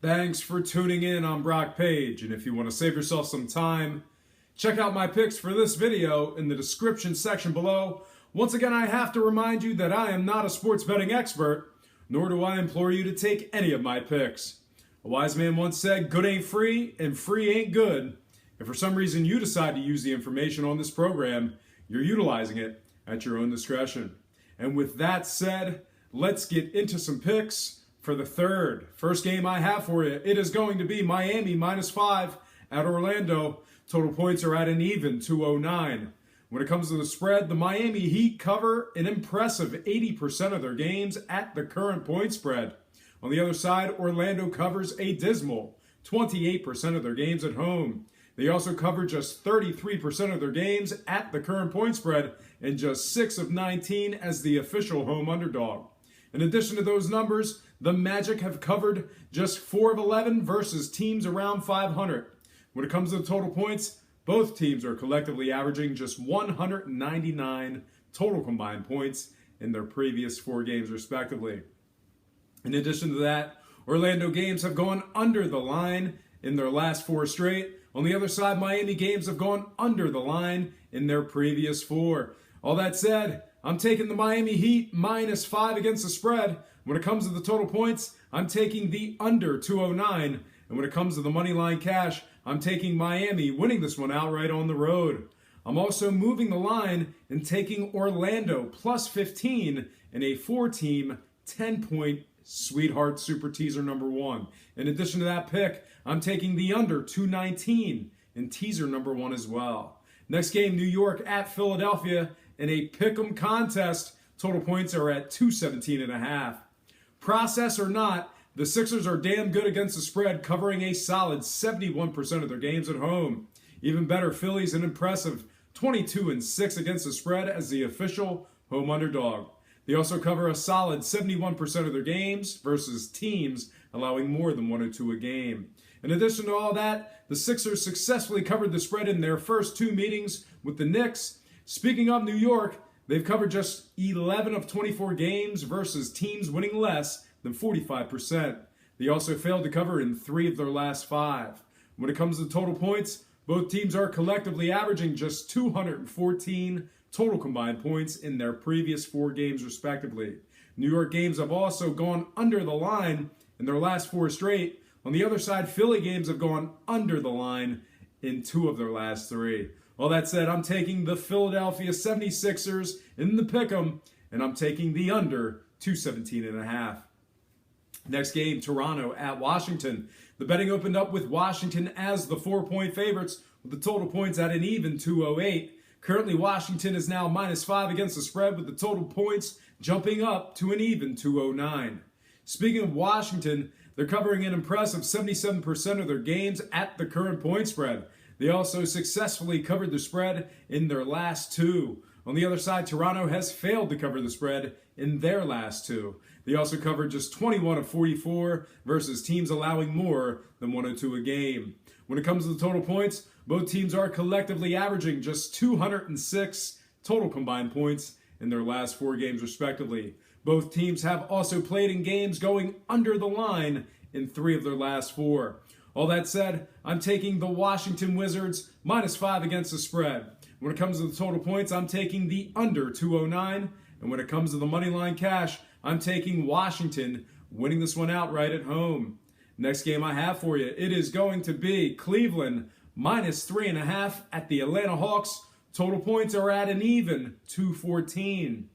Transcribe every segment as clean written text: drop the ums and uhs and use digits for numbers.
Thanks for tuning in. I'm Brock Page, and if you want to save yourself some time, check out my picks for this video in the description section below. Once again, I have to remind you that I am not a sports betting expert, nor do I implore you to take any of my picks. A wise man once said, good ain't free, and free ain't good. If for some reason you decide to use the information on this program, you're utilizing it at your own discretion. And with that said, let's get into some picks for the first game I have for you. It is going to be Miami -5 at Orlando. Total points are at an even 209. When it comes to the spread, the Miami Heat cover an impressive 80% of their games at the current point spread. On the other side, Orlando covers a dismal 28% of their games at home. They also cover just 33% of their games at the current point spread and just 6 of 19 as the official home underdog. In addition to those numbers, the Magic have covered just 4 of 11 versus teams around 500. When it comes to the total points, both teams are collectively averaging just 199 total combined points in their previous 4 games respectively. In addition to that, Orlando games have gone under the line in their last 4 straight. On the other side, Miami games have gone under the line in their previous 4. All that said, I'm taking the Miami Heat -5 against the spread. When it comes to the total points, I'm taking the under 209. And when it comes to the money line cash, I'm taking Miami, winning this one outright on the road. I'm also moving the line and taking Orlando +15 in a 4-team, 10-point Sweetheart Super Teaser number 1. In addition to that pick, I'm taking the under 219 in Teaser number 1 as well. Next game, New York at Philadelphia in a pick'em contest. Total points are at 217.5. Process or not, the Sixers are damn good against the spread, covering a solid 71% of their games at home. Even better, Philly's an impressive 22-6 against the spread as the official home underdog. They also cover a solid 71% of their games versus teams allowing more than 102 a game. In addition to all that, the Sixers successfully covered the spread in their first 2 meetings with the Knicks. Speaking of New York, they've covered just 11 of 24 games versus teams winning less than 45%. They also failed to cover in 3 of their last 5. When it comes to total points, both teams are collectively averaging just 214 total combined points in their previous 4 games respectively. New York games have also gone under the line in their last 4 straight. On the other side, Philly games have gone under the line in 2 of their last 3. All that said, I'm taking the Philadelphia 76ers in the pick'em, and I'm taking the under 217.5. Next game, Toronto at Washington. The betting opened up with Washington as the 4-point favorites with the total points at an even 208. Currently, Washington is now -5 against the spread with the total points jumping up to an even 209. Speaking of Washington, they're covering an impressive 77% of their games at the current point spread. They also successfully covered the spread in their last 2. On the other side, Toronto has failed to cover the spread in their last 2. They also covered just 21 of 44 versus teams allowing more than 102 a game. When it comes to the total points, both teams are collectively averaging just 206 total combined points in their last 4 games respectively. Both teams have also played in games going under the line in 3 of their last 4. All that said, I'm taking the Washington Wizards -5 against the spread. When it comes to the total points, I'm taking the under 209. And when it comes to the money line cash, I'm taking Washington, winning this one outright at home. Next game I have for you, it is going to be Cleveland -3.5 at the Atlanta Hawks. Total points are at an even 214.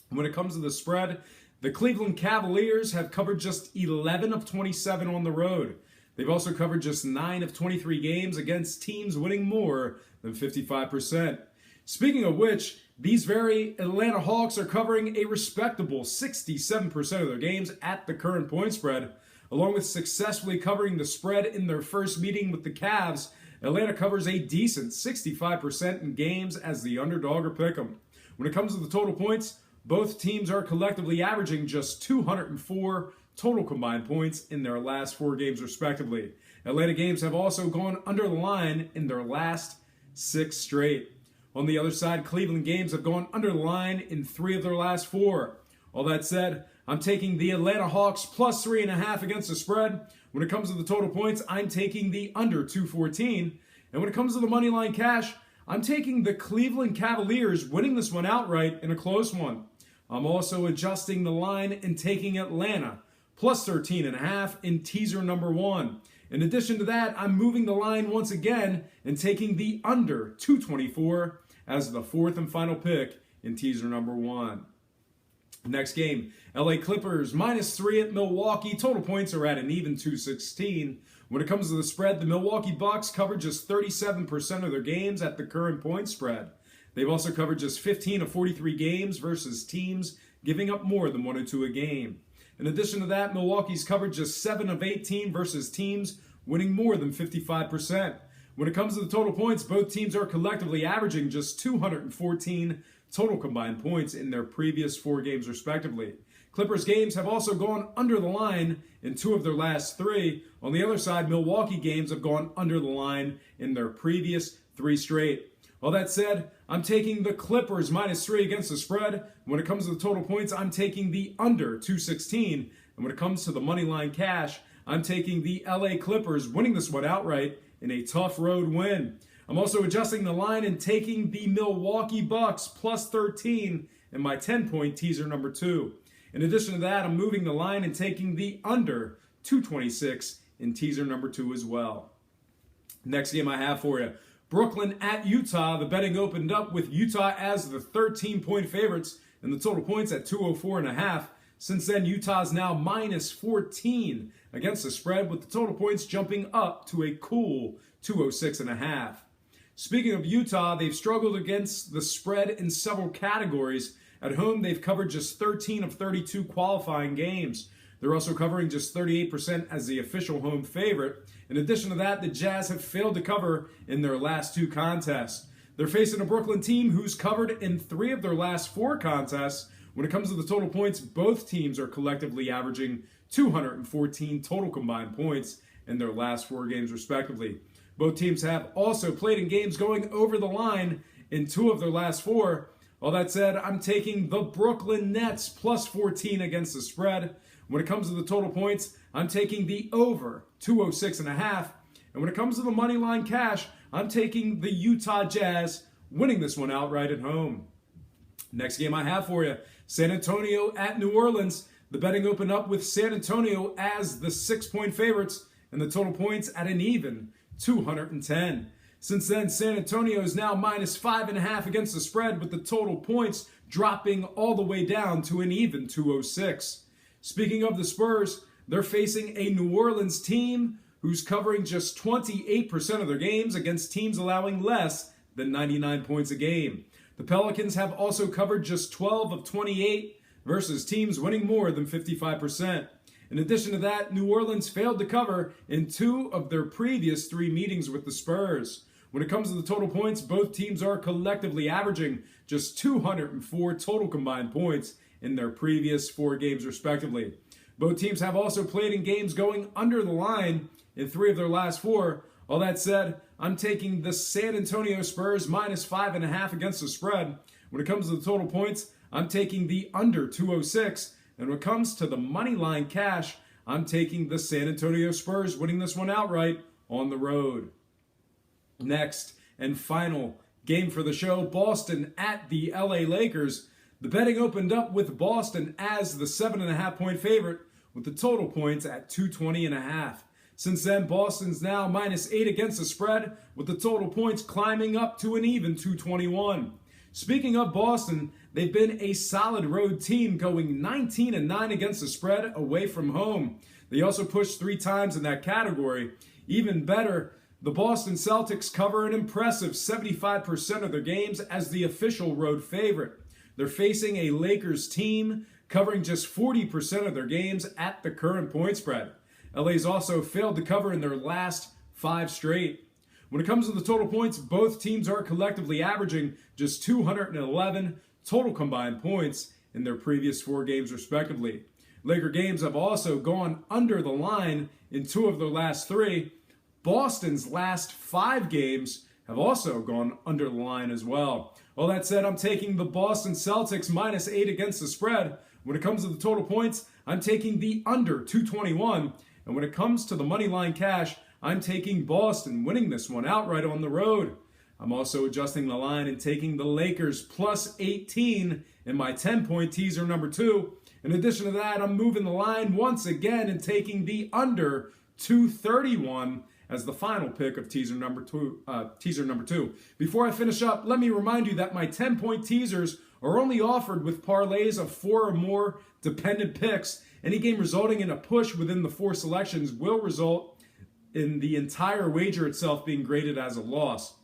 When it comes to the spread, the Cleveland Cavaliers have covered just 11 of 27 on the road. They've also covered just 9 of 23 games against teams winning more than 55%. Speaking of which, these very Atlanta Hawks are covering a respectable 67% of their games at the current point spread. Along with successfully covering the spread in their first meeting with the Cavs, Atlanta covers a decent 65% in games as the underdog or pick'em. When it comes to the total points, both teams are collectively averaging just 204 total combined points in their last 4 games respectively. Atlanta games have also gone under the line in their last 6 straight. On the other side, Cleveland games have gone under the line in 3 of their last 4. All that said, I'm taking the Atlanta Hawks plus 3.5 against the spread. When it comes to the total points, I'm taking the under 214. And when it comes to the money line cash, I'm taking the Cleveland Cavaliers, winning this one outright in a close one. I'm also adjusting the line and taking Atlanta, plus 13.5 in teaser number 1. In addition to that, I'm moving the line once again and taking the under 224 as the fourth and final pick in teaser number 1. Next game, LA Clippers -3 at Milwaukee. Total points are at an even 216. When it comes to the spread, the Milwaukee Bucks cover just 37% of their games at the current point spread. They've also covered just 15 of 43 games versus teams giving up more than 1 or 2 a game. In addition to that, Milwaukee's covered just 7 of 18 versus teams winning more than 55%. When it comes to the total points, both teams are collectively averaging just 214 total combined points in their previous 4 games respectively. Clippers games have also gone under the line in 2 of their last 3. On the other side, Milwaukee games have gone under the line in their previous 3 straight. All that said, I'm taking the Clippers -3 against the spread. When it comes to the total points, I'm taking the under 216. And when it comes to the money line cash, I'm taking the LA Clippers, winning this one outright in a tough road win. I'm also adjusting the line and taking the Milwaukee Bucks plus 13 in my 10-point teaser number 2. In addition to that, I'm moving the line and taking the under 226 in teaser number 2 as well. Next game I have for you, Brooklyn at Utah. The betting opened up with Utah as the 13-point favorites and the total points at 204.5. Since then, Utah's now -14 against the spread, with the total points jumping up to a cool 206.5. Speaking of Utah, they've struggled against the spread in several categories. At home, they've covered just 13 of 32 qualifying games. They're also covering just 38% as the official home favorite. In addition to that, the Jazz have failed to cover in their last 2 contests. They're facing a Brooklyn team who's covered in 3 of their last 4 contests. When it comes to the total points, both teams are collectively averaging 214 total combined points in their last 4 games respectively. Both teams have also played in games going over the line in 2 of their last 4. All that said, I'm taking the Brooklyn Nets plus 14 against the spread. When it comes to the total points, I'm taking the over 206.5. And when it comes to the money line cash, I'm taking the Utah Jazz, winning this one outright at home. Next game I have for you, San Antonio at New Orleans. The betting opened up with San Antonio as the 6-point favorites and the total points at an even 210. Since then, San Antonio is now -5.5 against the spread, with the total points dropping all the way down to an even 206. Speaking of the Spurs, they're facing a New Orleans team who's covering just 28% of their games against teams allowing less than 99 points a game. The Pelicans have also covered just 12 of 28 versus teams winning more than 55%. In addition to that, New Orleans failed to cover in 2 of their previous 3 meetings with the Spurs. When it comes to the total points, both teams are collectively averaging just 204 total combined points in their previous 4 games respectively. Both teams have also played in games going under the line in 3 of their last 4. All that said, I'm taking the San Antonio Spurs -5.5 against the spread. When it comes to the total points, I'm taking the under 206. And when it comes to the money line cash, I'm taking the San Antonio Spurs, winning this one outright on the road. Next and final game for the show, Boston at the LA Lakers. The betting opened up with Boston as the 7.5-point favorite, with the total points at 220.5. Since then, Boston's now -8 against the spread, with the total points climbing up to an even 221. Speaking of Boston, they've been a solid road team, going 19-9 against the spread away from home. They also pushed 3 times in that category. Even better, the Boston Celtics cover an impressive 75% of their games as the official road favorite. They're facing a Lakers team covering just 40% of their games at the current point spread. LA's also failed to cover in their last 5 straight. When it comes to the total points, both teams are collectively averaging just 211 total combined points in their previous 4 games respectively. Laker games have also gone under the line in 2 of their last 3. Boston's last 5 games have also gone under the line as well. All that said, I'm taking the Boston Celtics -8 against the spread. When it comes to the total points, I'm taking the under 221. And when it comes to the money line cash, I'm taking Boston winning this one outright on the road. I'm also adjusting the line and taking the Lakers plus 18 in my 10-point teaser number 2. In addition to that, I'm moving the line once again and taking the under 231 as the final pick of teaser number two. Before I finish up, let me remind you that my 10-point teasers are only offered with parlays of 4 or more dependent picks. Any game resulting in a push within the 4 selections will result in the entire wager itself being graded as a loss.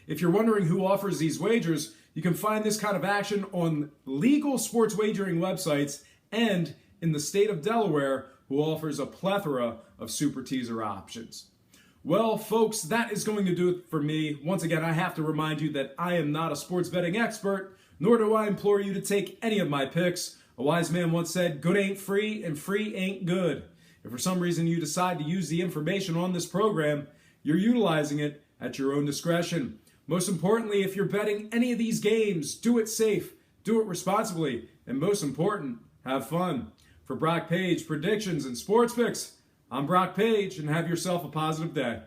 If you're wondering who offers these wagers, you can find this kind of action on legal sports wagering websites and in the state of Delaware, who offers a plethora of super teaser options. Well, folks, that is going to do it for me. Once again, I have to remind you that I am not a sports betting expert, nor do I implore you to take any of my picks. A wise man once said, good ain't free and free ain't good. If for some reason you decide to use the information on this program, you're utilizing it at your own discretion. Most importantly, if you're betting any of these games, do it safe, do it responsibly, and most important, have fun. For Brock Page predictions and sports picks, I'm Brock Page, and have yourself a positive day.